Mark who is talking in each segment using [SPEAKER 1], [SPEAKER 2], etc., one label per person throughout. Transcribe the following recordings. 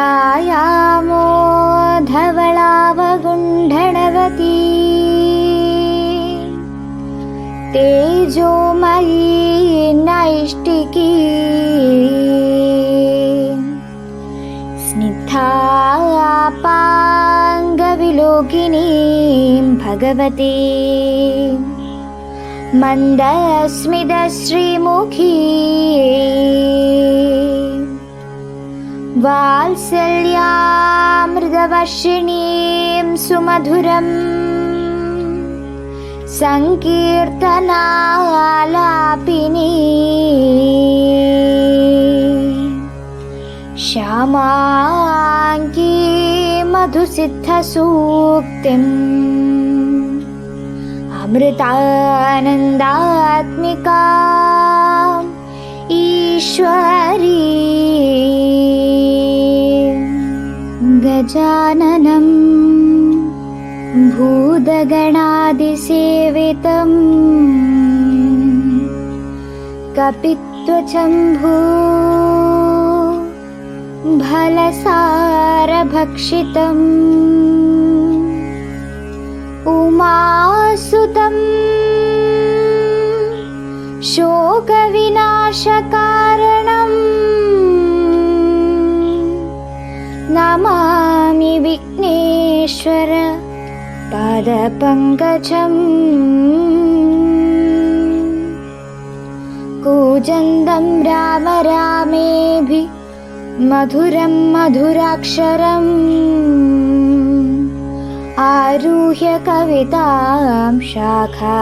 [SPEAKER 1] ಛಾಯಾಮೋ ಧವಳಾವಗುಂಢಣವತಿ ತೇಜೋಮಯೀ ನೈಷ್ಟಿಕೀ ಸ್ನಿಗ್ಧಾಪಾಂಗವಿಲೋಕಿನೀಂ ಭಗವತಿ ಮಂದಸ್ಮಿತಶ್ರೀಮುಖೀ ವಾತ್ಸಲ್ಯಾಮೃತವರ್ಷಿಣೀಂ ಸುಮಧುರಂ ಸಂಕೀರ್ತನಾಲಾಪಿನೀ ಶ್ಯಾಮಾಂಗೀ ಮಧುಸಿದ್ಧಸೂಕ್ತಿಂ ಅಮೃತಾನಂದಾತ್ಮಿಕಾ ಈಶ್ವರೀ ಗಜಾನನಂ ಭೂತಗಣಾದಿಸೇವಿತಂ ಕಪಿತ್ವಚಂಭೂ ಫಲಸಾರಭಕ್ಷಿತಂ ಉಮಾಸುತಂ ಶೋಕವಿನಾಶಕಾರಣಂ ನಮಾಮಿ ವಿಘ್ನೇಶ್ವರ ಪಾದಪಂಕಜಂ ಕೂಜಂದಂ ರಾಮ ರಾಮೇಭಿ ಮಧುರಂ ಮಧುರಾಕ್ಷರಂ ಆರುಹ್ಯ ಕವಿತಾಂ ಶಾಖಾ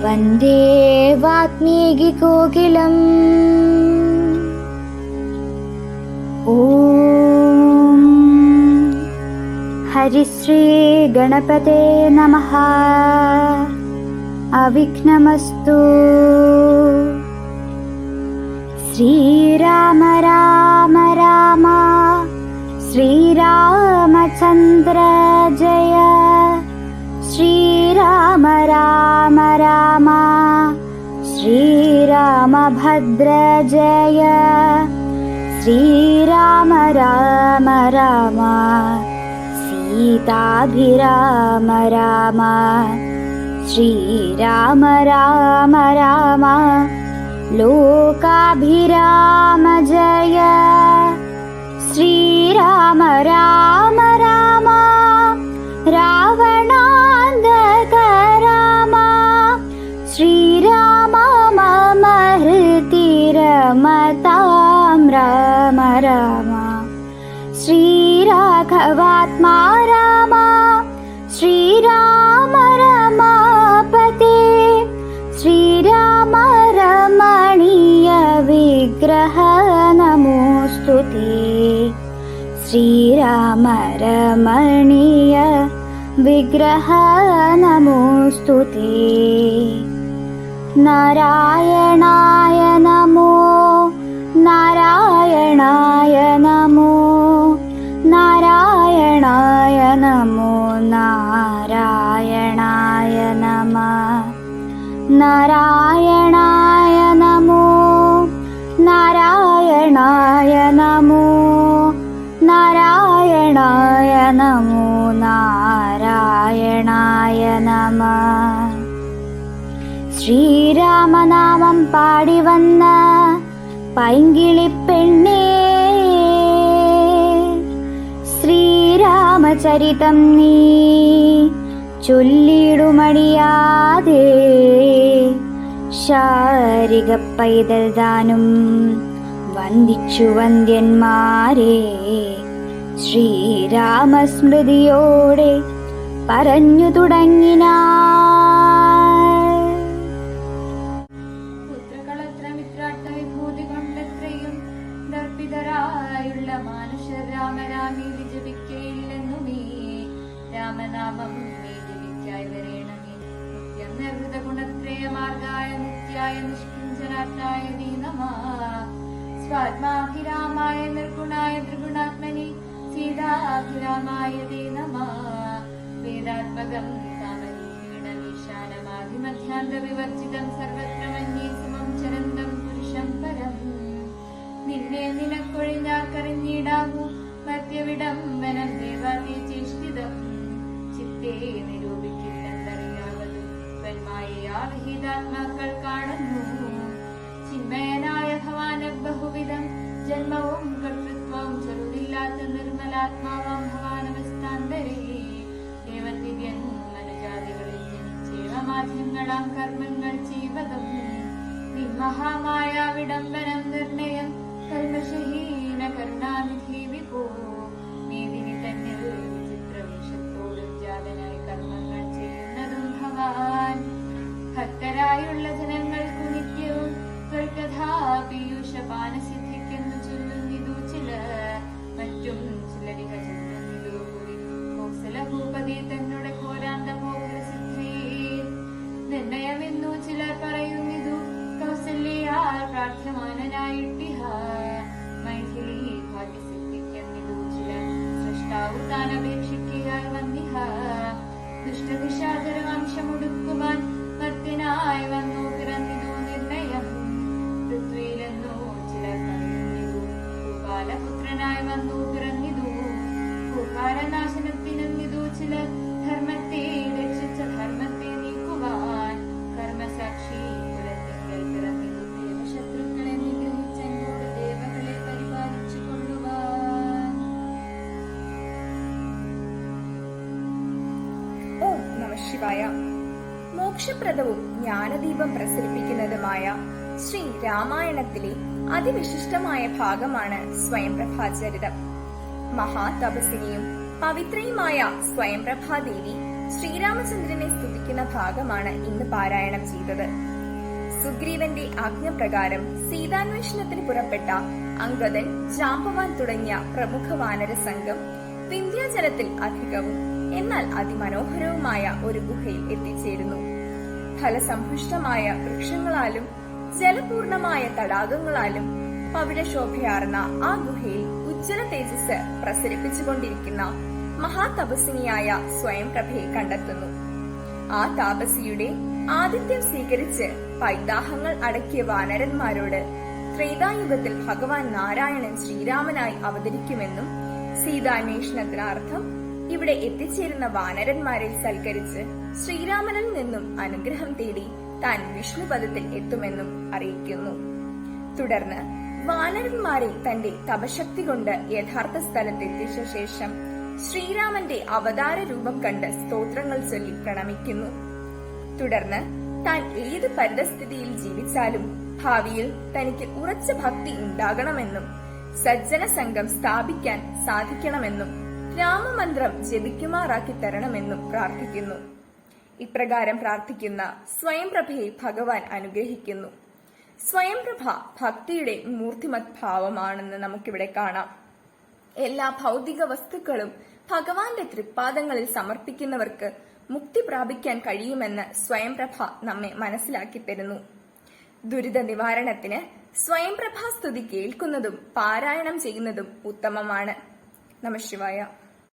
[SPEAKER 1] ವಂದೇ ವಾಲ್ಮೀಕಿ ಕೋಕಿಲಂ. ಓಂ ಹರಿಶ್ರೀ ಗಣಪತೆ ನಮಃ. ಅವಿಘ್ನಮಸ್ತು. ಶ್ರೀರಾಮ ರಾಮ ರಾಮ ಶ್ರೀರಾಮಚಂದ್ರ ಜಯ. ಶ್ರೀರಾಮ ರಾಮ ರಾಮ ಶ್ರೀರಾಮಭದ್ರ ಜಯ. ಶ್ರೀರಾಮ ರಾಮ ರಾಮ ಸೀತಾಭಿರಾಮ ರಾಮ. ಶ್ರೀರಾಮ ರಾಮ ರಾಮ ಲೋಕಾಭಿರಾಮ ಜಯ. ಶ್ರೀರಾಮ ರಾಮ ರಾಮ ರಾವಣಾಂಧಕ ರಾಮ. ಶ್ರೀರಾಮ ಮಮ ಹೃತಿ ರಮತಾಂ ರಾಮ ರಾಮ. ಶ್ರೀರಾಘವಾತ್ಮಾ ರಾಮ ಶ್ರೀರಾಮ ರಮಾಪತೆ. ಶ್ರೀರಾಮ ರಮಣೀಯ ವಿಗ್ರಹ ನಮೋಸ್ತುತೆ. ಶ್ರೀರಾಮ ರಮಣೀಯ ವಿಗ್ರಹ ನಮೋಸ್ತುತೆ. ನಾರಾಯಣಾಯ ನಮೋ ನಾರಾಯಣಾಯ ನಮೋ ನಾರಾಯಣಾಯ ನಮೋ ನಾರಾಯಣಾಯ ನಮಃ. ನಾರಾಯಣಾಯ ನಮೋ ನಾರಾಯಣಾಯ ನಮೋ ನಾರಾಯಣಾಯ ನಮೋ നാരായണായ നമഃ. ശ്രീരാമനാമം പാടി വന്ന പൈങ്കിളിപ്പെണ്ണേ, ശ്രീരാമചരിതം നീ ചൊല്ലിടുമടിയാതെ. ശാരിക പൈതൽ ദാനും വന്ദിച്ചു വന്ദ്യന്മാരെ. ശ്രീരാമസ്മൃതിയോടെ പറഞ്ഞു തുടങ്ങിനാൾ.
[SPEAKER 2] പുത്രകളത്ര മിത്രാട്ട വിഭൂതി കൊണ്ടെത്രയും ദർപ്പിതരായുള്ള മനുഷ്യർ രാമരാമി വിജപിക്കയില്ലെന്നുമേ. രാമനാമം നീ ജപിക്കായി വരേണമേ. നിത്യം നിർഹൃത ഗുണത്രയ മാർഗായ നിത്യായ നിഷ്കിഞ്ചനാത്മായ നീ നമഃ. സ്വാത്മാഭിരാമായ നിർഗുണായ ത്രിഗുണാത്മനി സീതാഭിരാമായ തേ നമഃ. വേദാത്മകം കാമനീടമീശാനമാധിമധ്യാന്ത വിവർജിതം സർവത്ര മന്യേ സമം ചരന്തം പുരുഷം പരം. നിന്നെ നിനക്കൊഴിഞ്ഞാർക്കറിഞ്ഞിടാവൂ വിടംബനം ദേവാതി ചേഷ്ടിതം ചിത്തേ നിരൂപിക്കില്ലെന്നറിയാവതും ഹിതാത്മാക്കൾ കാണുന്നു. ചിന്മയനായ ഭവാന ബഹുവിധം ജന്മവും കർത്തൃത്വവും ചെറുതില്ലാത്ത നിർമ്മലാത്മാവാം ഭവാനവസ്ഥാന്തരേ ദേവദിവ്യൻ മനുജാതികളിൽ ജനിച്ചേവമാധ്യങ്ങളാം കർമ്മങ്ങൾ ചെയ്വതും നിമഹാമായ വിടംബനം നിർണയം കൽമഷഹീന കരുണാനിധി വിഭോ മേദിനി തന്നിൽ വിചിത്രവേഷത്തോടും ജാതനായി കർമ്മങ്ങൾ ചെയ്യുന്നതും ഭവാൻ ഭക്തരായുള്ള ജനങ്ങൾക്കു നിത്യവും പീയൂഷപാന സിദ്ധിക്കുന്നു ചൊല്ലുന്നിതു ചിലർ മറ്റും ചിലരിക ചൊല്ലുന്നിതു കൂടി കോസല ഭൂപതി തന്നുടെ ഘോരാന്ത മോഹരസിദ്ധിയെ നിർണയമെന്നു ചിലർ പറയുന്നിതു കൗസല്യാൽ പ്രാർത്ഥ്യമാനായിട്ടിഹ മൈഥിലി ഭാഗ്യസിദ്ധിക്കുന്നിതു ചിലർ സൃഷ്ടാവു താനപേക്ഷിക്കയാൽ വന്നിഹ ദുഷ്ടദിശാചരവംശമുടുക്കുവാൻ മർത്യനായി വന്നു പിറന്നിതു നിർണയം പൃഥ്വിയിലെന്നു ചിലർ പറയുന്നിതു ഭൂപാലപുത്രനായി വന്നു പിറന്നിതു ഭൂകാരനാശനത്തിനെന്നിതു ചിലർ ധർമ്മത്തെ രക്ഷിച്ച ധർമ്മത്തെ നീക്കുവാൻ കർമ്മസാക്ഷി കുലത്തിങ്കൽ പിറന്നിതു ദേവശത്രുക്കളെ നിഗ്രഹിച്ചെന്നോട് ദേവകളെ പരിപാലിച്ചു കൊള്ളുവാൻ.
[SPEAKER 3] ഓം നമഃ ശിവായ. മോക്ഷപ്രദവും ജ്ഞാനദീപം പ്രസരിപ്പിക്കുന്നതുമായ ശ്രീ രാമായണത്തിലെ അതിവിശിഷ്ടമായ ഭാഗമാണ് സ്വയംപ്രഭാചരിതം. മഹാതപസ്വിനിയും പവിത്രയുമായ സ്വയംപ്രഭാദേവി ശ്രീരാമചന്ദ്രനെ സ്തുതിക്കുന്ന ഭാഗമാണ് ഇന്ന് പാരായണം ചെയ്തത്. സുഗ്രീവന്റെ ആജ്ഞപ്രകാരം സീതാന്വേഷണത്തിന് പുറപ്പെട്ട അംഗദൻ, ജാംബവാൻ തുടങ്ങിയ പ്രമുഖ വാനര സംഘം വിന്ധ്യാചലത്തിൽ അധികവും എന്നാൽ അതിമനോഹരവുമായ ഒരു ഗുഹയിൽ എത്തിച്ചേരുന്നു. ഫലസമ്പുഷ്ടമായ വൃക്ഷങ്ങളാലും ജലപൂർണമായ തടാകങ്ങളാലും പവിഴശോഭയാർന്ന ആ ഗുഹയിൽ ഉജ്ജ്വല തേജസ് പ്രസരിപ്പിച്ചുകൊണ്ടിരിക്കുന്ന മഹാതപസ്വിനിയായ സ്വയംപ്രഭയെ കണ്ടെത്തുന്നു. ആ താപസിയുടെ ആതിഥ്യം സ്വീകരിച്ച് പൈതാഹങ്ങൾ അടക്കിയ വാനരന്മാരോട് ത്രേതായുഗത്തിൽ ഭഗവാൻ നാരായണൻ ശ്രീരാമനായി അവതരിക്കുമെന്നും സീതാന്വേഷണത്തിനർത്ഥം ഇവിടെ എത്തിച്ചേരുന്ന വാനരന്മാരെ സൽക്കരിച്ച് ശ്രീരാമനിൽ നിന്നും അനുഗ്രഹം തേടി താൻ വിഷ്ണുപദത്തിൽ എത്തുമെന്നും അറിയിക്കുന്നു. തുടർന്ന് വാനരന്മാരെ തന്റെ തപശക്തി കൊണ്ട് യഥാർത്ഥ സ്ഥലത്തെത്തിച്ച ശേഷം ശ്രീരാമന്റെ അവതാര രൂപം കണ്ട് സ്തോത്രങ്ങൾ ചൊല്ലി പ്രണമിക്കുന്നു. തുടർന്ന് താൻ ഏത് പരിതസ്ഥിതിയിൽ ജീവിച്ചാലും ഭാവിയിൽ തനിക്ക് ഉറച്ച ഭക്തി ഉണ്ടാകണമെന്നും സജ്ജന സംഘം സ്ഥാപിക്കാൻ സാധിക്കണമെന്നും രാമമന്ത്രം ജപിക്കുമാറാക്കി തരണമെന്നും പ്രാർത്ഥിക്കുന്നു. ഇപ്രകാരം പ്രാർത്ഥിക്കുന്ന സ്വയംപ്രഭയെ ഭഗവാൻ അനുഗ്രഹിക്കുന്നു. സ്വയംപ്രഭ ഭക്തിയുടെ മൂർത്തിമത് ഭാവമാണെന്ന് നമുക്കിവിടെ കാണാം. എല്ലാ ഭൗതിക വസ്തുക്കളും ഭഗവാന്റെ തൃപ്പാദങ്ങളിൽ സമർപ്പിക്കുന്നവർക്ക് മുക്തി പ്രാപിക്കാൻ കഴിയുമെന്ന് സ്വയംപ്രഭ നമ്മെ മനസ്സിലാക്കി തരുന്നു. ദുരിത നിവാരണത്തിന് സ്വയംപ്രഭാസ്തുതി കേൾക്കുന്നതും പാരായണം ചെയ്യുന്നതും ഉത്തമമാണ്. നമഃ ശിവായ.